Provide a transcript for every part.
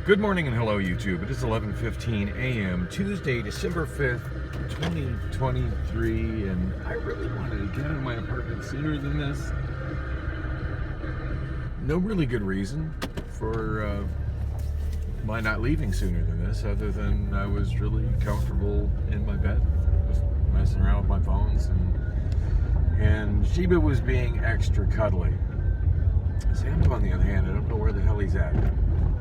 Good morning and hello YouTube. It is 11:15 a.m. Tuesday, December 5th, 2023, and I really wanted to get out of my apartment sooner than this. No really good reason for my not leaving sooner than this, other than I was really comfortable in my bed, just messing around with my phones, and Sheba was being extra cuddly. Sam, on the other hand, I don't know where the hell he's at.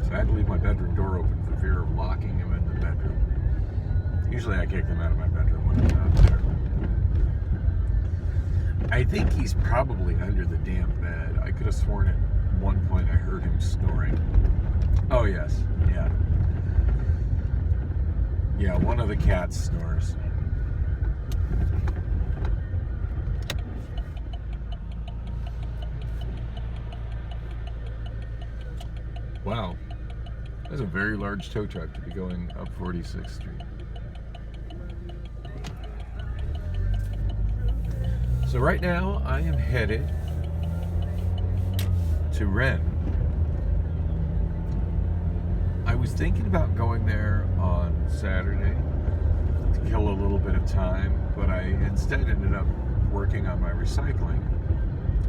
So I had to leave my bedroom door open for fear of locking him in the bedroom. Usually I kick them out of my bedroom when I'm not there. I think he's probably under the damn bed. I could have sworn at one point I heard him snoring. Oh yes, yeah. Yeah, one of the cats snores. Wow. That's a very large tow truck to be going up 46th Street. So right now I am headed to Wren. I was thinking about going there on Saturday to kill a little bit of time, but I instead ended up working on my recycling.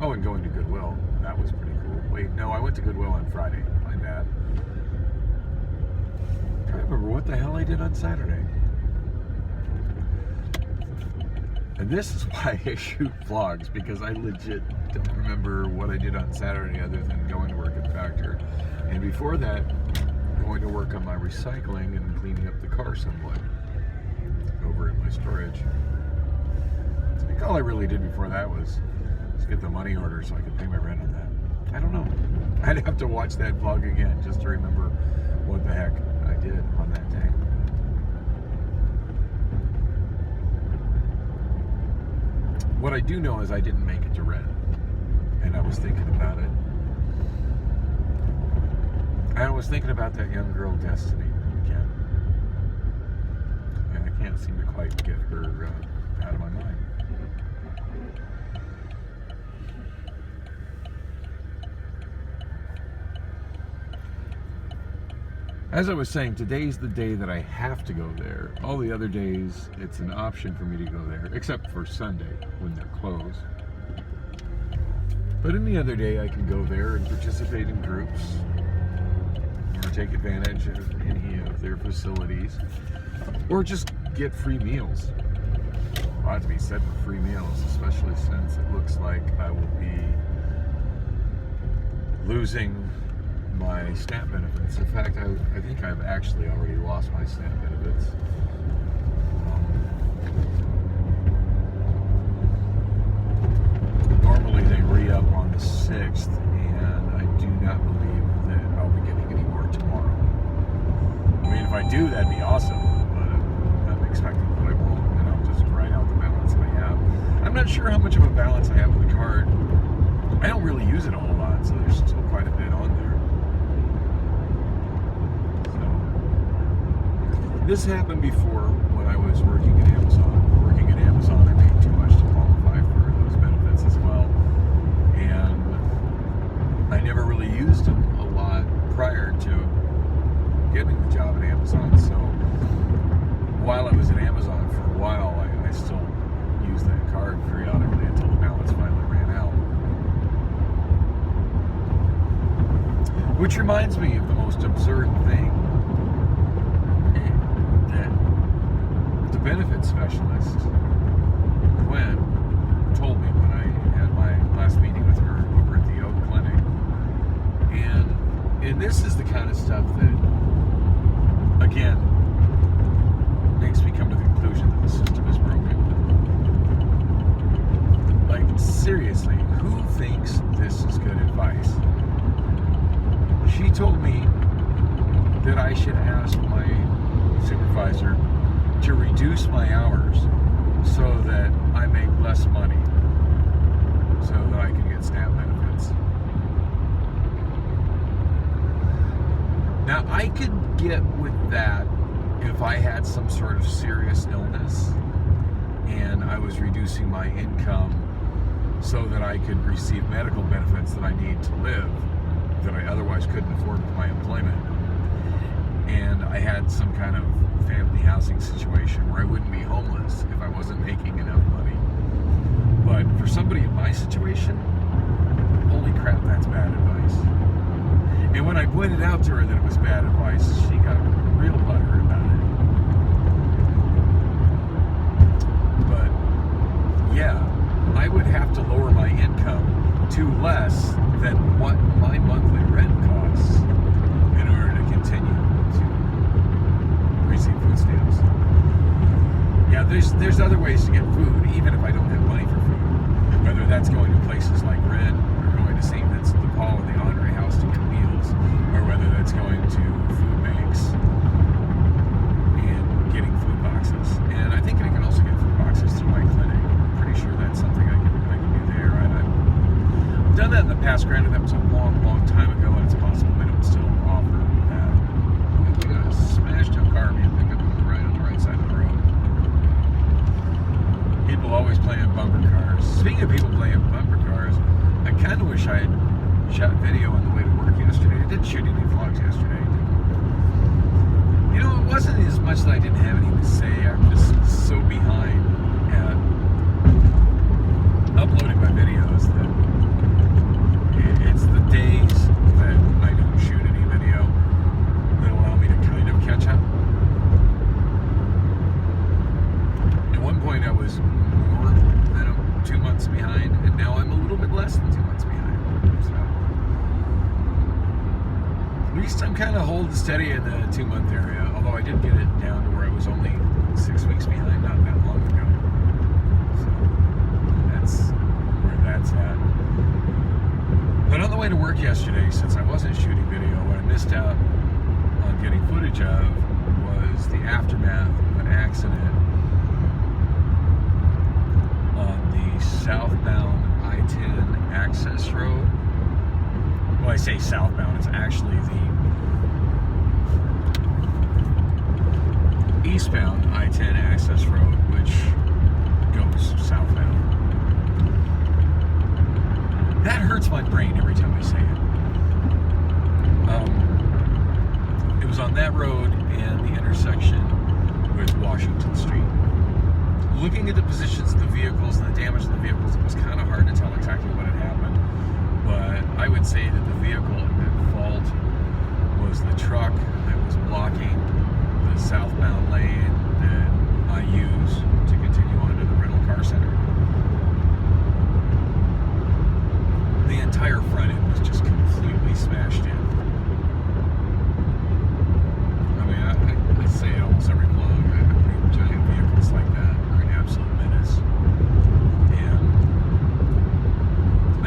Oh, and going to Goodwill. That was pretty cool. Wait, no, I went to Goodwill on Friday. My bad. I can't remember what the hell I did on Saturday. And this is why I shoot vlogs, because I legit don't remember what I did on Saturday other than going to work at Factor. And before that, going to work on my recycling and cleaning up the car somewhat over at my storage. I think all I really did before that was just get the money order so I could pay my rent on that. I don't know. I'd have to watch that vlog again just to remember what the heck I did on that day. What I do know is I didn't make it to Wren, and I was thinking about it. I was thinking about that young girl, Destiny, again. And I can't seem to quite get her out of my mind. As I was saying, today's the day that I have to go there. All the other days, it's an option for me to go there, except for Sunday, when they're closed. But any other day, I can go there and participate in groups, or take advantage of any of their facilities, or just get free meals. A lot to be said for free meals, especially since it looks like I will be losing my SNAP benefits. In fact, I think I've actually already lost my SNAP benefits. Normally they re-up on the 6th, and I do not believe that I'll be getting any more tomorrow. I mean, if I do, that'd be awesome, but I'm expecting that I won't, and I'll just write out the balance I have. I'm not sure how much of a balance I have with the card. I don't really use it a whole lot, so there's still quite a bit on there. This happened before when I was working at Amazon. Working at Amazon, I made too much to qualify for those benefits as well. And I never really used them a lot prior to getting the job at Amazon. So while I was at Amazon for a while, I still used that card periodically until the balance finally ran out. Which reminds me of the most absurd thing. The benefit specialist, Gwen, told me when I had my last meeting with her over at the Oak Clinic. And this is the kind of stuff that, again, makes me come to the conclusion that the system is broken. Like, seriously, who thinks this is good advice? She told me that I should ask my supervisor to reduce my hours so that I make less money so that I can get SNAP benefits. Now, I could get with that if I had some sort of serious illness and I was reducing my income so that I could receive medical benefits that I need to live that I otherwise couldn't afford with my employment. I had some kind of family housing situation where I wouldn't be homeless if I wasn't making enough money. But for somebody in my situation, holy crap, that's bad advice. And when I pointed out to her that it was bad advice, she got real butthurt about it. But yeah, I would have to lower my income to less than what my monthly rent costs in order to continue to receive food stamps. Yeah, there's other ways to get food, even if I don't have money for food. Whether that's going to places like Red, or going to St. Vincent de Paul or the Andre House to get meals, or whether that's going to food banks and getting food boxes. And I think I can also get food boxes through my clinic. I'm pretty sure that's something I can do there. I've done that in the past. Granted, that was a long time ago, and it's possible they don't still offer that. We got a smashed up car being picked up on the right side of the road. People always playing bumper cars. Speaking of people playing bumper cars, I kind of wish I had shot video on the way to work yesterday. I didn't shoot any vlogs yesterday. You know, it wasn't as much that I didn't have anything to say. I'm just so behind at uploading my videos that it's the days that I don't shoot any video that allow me to kind of catch up. At one point I was more than 2 months behind, and now I'm a little bit less than 2 months behind. So at least I'm kind of holding steady in the 2 month area, although I did get it down to where I was only 6 weeks behind not that long ago. So that's where that's at. But on the way to work yesterday, since I wasn't shooting video, what I missed out on getting footage of was the aftermath of an accident on the southbound I-10 access road. Well, I say southbound, it's actually the eastbound I-10 access road, which goes southbound. That hurts my brain every time I say it. It was on that road and the intersection with Washington Street. Looking at the positions of the vehicles and the damage of the vehicles, it was kind of hard to tell exactly what had happened. But I would say that the vehicle at fault was the truck that was blocking the southbound lane that I use to continue on to the rental car center. The entire front end was just completely smashed in. I mean, I say it almost every vlog. Giant vehicles like that are an absolute menace. And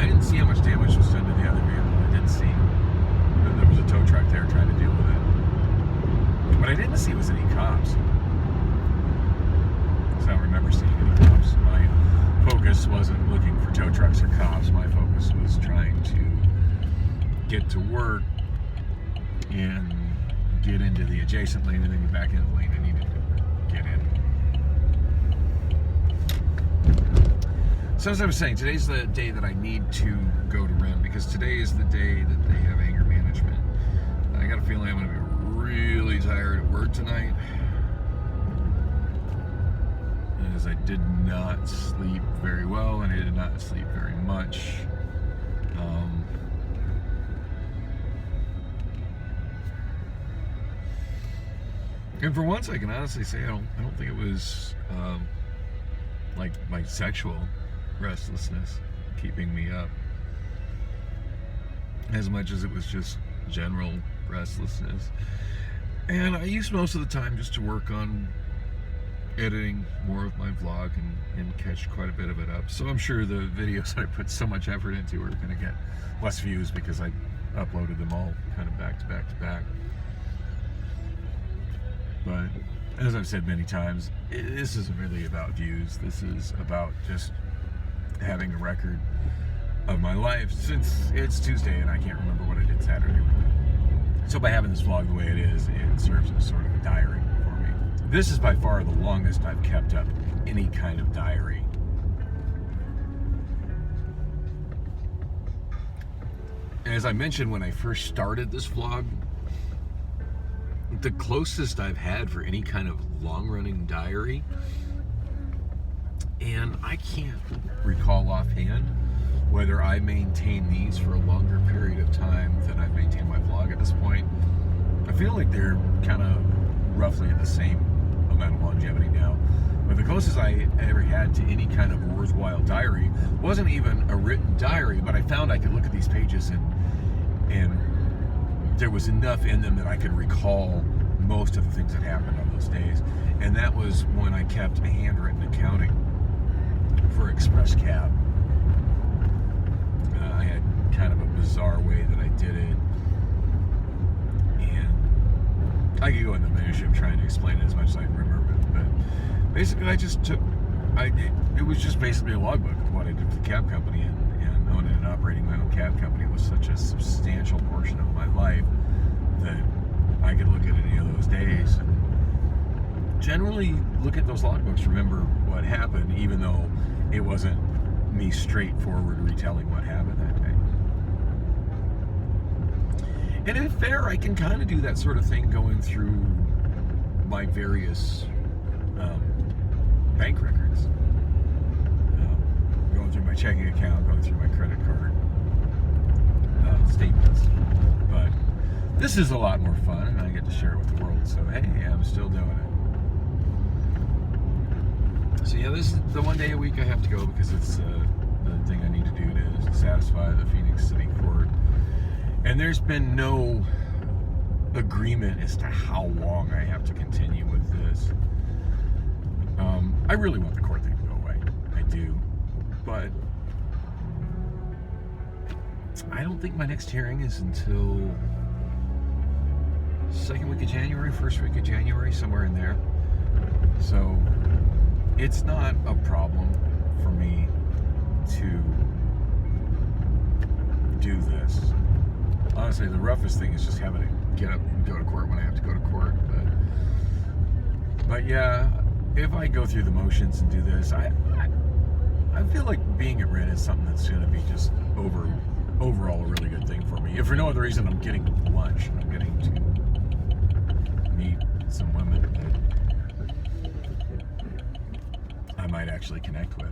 I didn't see how much damage was done to the other vehicle. I did see that there was a tow truck there trying to deal with it. What I didn't see was any cops. So I don't remember seeing any cops. My focus wasn't looking for tow trucks or cops. My focus was trying to get to work and get into the adjacent lane and then get back into the lane I needed to get in. So as I was saying, today's the day that I need to go to REM, because today is the day that they have anger management. I got a feeling I'm going to be really tired at work tonight, as I did not sleep very well and I did not sleep very much. And for once, I can honestly say I don't think it was like my sexual restlessness keeping me up, as much as it was just general restlessness. And I used most of the time just to work on editing more of my vlog and catch quite a bit of it up. So I'm sure the videos I put so much effort into are going to get less views because I uploaded them all kind of back to back to back. But as I've said many times, this isn't really about views. This is about just having a record of my life, since it's Tuesday and I can't remember what I did Saturday. So by having this vlog the way it is, it serves as sort of a diary for me. This is by far the longest I've kept up any kind of diary. And as I mentioned when I first started this vlog, the closest I've had for any kind of long-running diary, and I can't recall offhand whether I maintain these for a longer period of time than I've maintained my vlog at this point. I feel like they're kind of roughly at the same amount of longevity now. But the closest I ever had to any kind of worthwhile diary wasn't even a written diary, but I found I could look at these pages and there was enough in them that I could recall most of the things that happened on those days. And that was when I kept a handwritten accounting for Express Cab. I had kind of a bizarre way that I did it, and I could go into the minutia of trying to explain it as much as I remember it, but basically I just took, it was just basically a logbook of what I did for the cab company, and owning and operating my own cab company was such a substantial portion of my life that I could look at any of those days and generally look at those logbooks, remember what happened, even though it wasn't me straightforward retelling what happened that day. And if fair, I can kind of do that sort of thing going through my various bank records. Going through my checking account, going through my credit card statements. But this is a lot more fun, and I get to share it with the world. So hey, I'm still doing it. So yeah, this is the one day a week I have to go because it's the thing I need to do to satisfy the Phoenix City Court. And there's been no agreement as to how long I have to continue with this. I really want the court thing to go away. I do. But I don't think my next hearing is until second week of January, first week of January, somewhere in there. So it's not a problem for me to do this. Honestly, the roughest thing is just having to get up and go to court when I have to go to court. But yeah, if I go through the motions and do this, I feel like being at Red is something that's going to be just overall a really good thing for me. If for no other reason, I'm getting lunch. I'm getting to meet some women that I might actually connect with.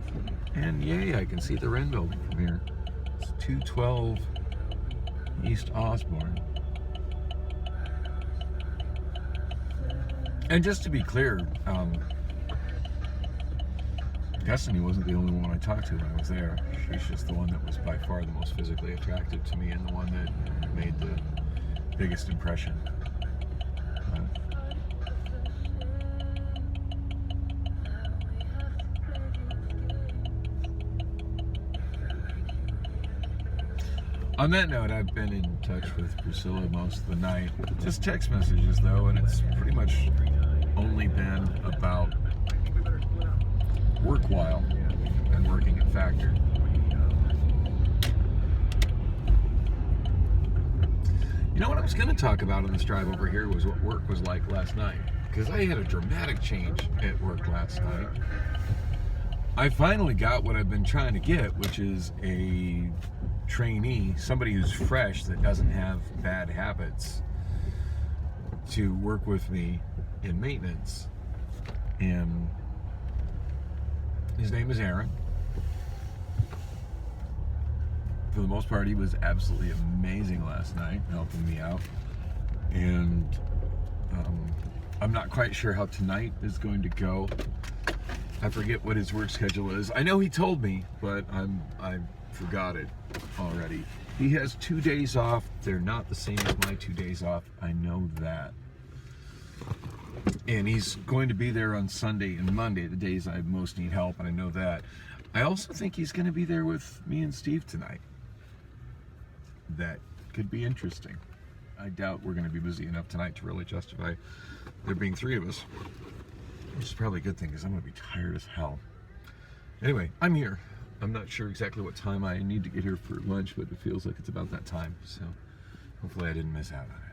And yay, I can see the Wren building from here. It's 212 East Osborne. And just to be clear, Destiny wasn't the only one I talked to when I was there. She's just the one that was by far the most physically attractive to me and the one that made the biggest impression. On that note, I've been in touch with Priscilla most of the night. Just text messages though, and it's pretty much only been about work while and working at Factor. You know what I was going to talk about on this drive over here was what work was like last night, because I had a dramatic change at work last night. I finally got what I've been trying to get, which is a trainee, somebody who's fresh that doesn't have bad habits, to work with me in maintenance. And his name is Aaron. For the most part, he was absolutely amazing last night, helping me out. And I'm not quite sure how tonight is going to go. I forget what his work schedule is. I know he told me, but I forgot it already. He has 2 days off. They're not the same as my 2 days off. I know that. And he's going to be there on Sunday and Monday, the days I most need help, and I know that. I also think he's going to be there with me and Steve tonight. That could be interesting. I doubt we're going to be busy enough tonight to really justify there being 3 of us. Which is probably a good thing, because I'm going to be tired as hell. Anyway, I'm here. I'm not sure exactly what time I need to get here for lunch, but it feels like it's about that time. So hopefully I didn't miss out on it.